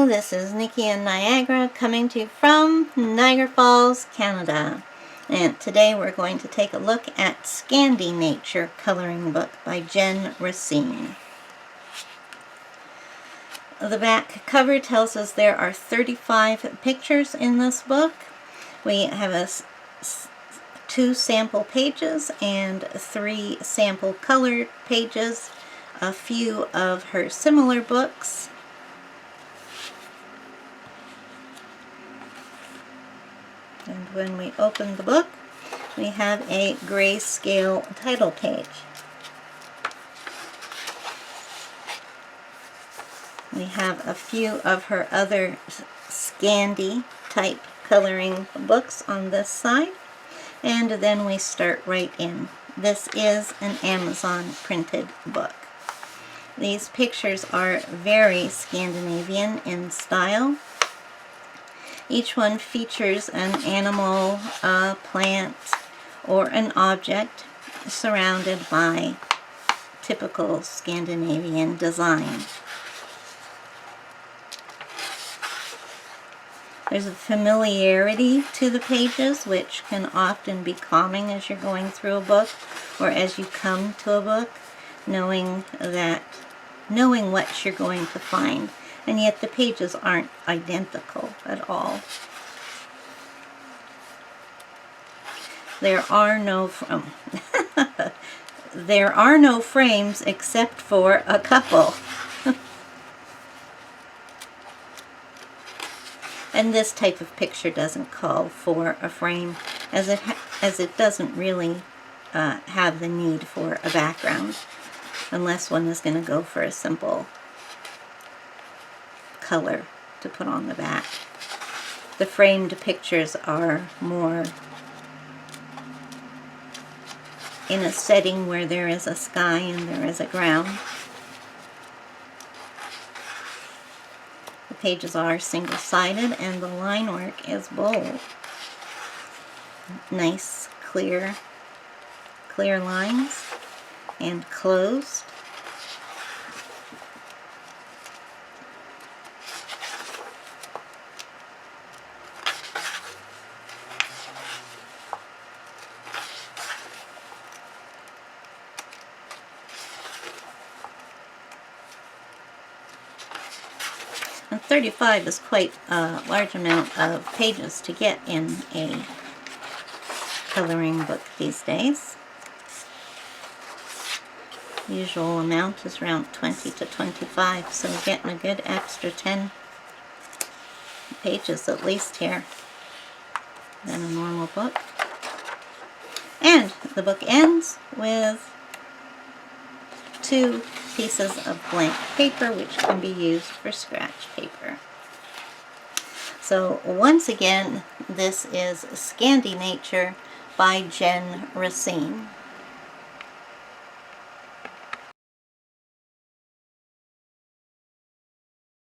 this is Nikki in Niagara coming to you from Niagara Falls, Canada. And today we're going to take a look at Scandi Nature coloring book by Racine. The back cover tells us there are 35 pictures in this book. We have two sample pages and 3 sample colored pages, a few of her similar books. And when we open the book, we have a grayscale title page. We have a few of her other Scandi type coloring books on this side. And then we start right in. This is an Amazon printed book. These pictures are very Scandinavian in style. Each one features an animal, a plant, or an object surrounded by typical Scandinavian design. There's a familiarity to the pages, which can often be calming as you're going through a book, or as you come to a book, knowing what you're going to find. And yet the pages aren't identical at all. There are no frames except for a couple. And this type of picture doesn't call for a frame, as it doesn't really have the need for a background, unless one is going to go for a simple color to put on the back. The framed pictures are more in a setting where there is a sky and there is a ground. The pages are single-sided and the line work is bold. Nice, clear lines and closed. And 35 is quite a large amount of pages to get in a coloring book these days. The usual amount is around 20 to 25, so we're getting a good extra 10 pages at least here than a normal book. And the book ends with 2 pieces of blank paper, which can be used for scratch paper. So once again, this is Scandi Nature by Racine.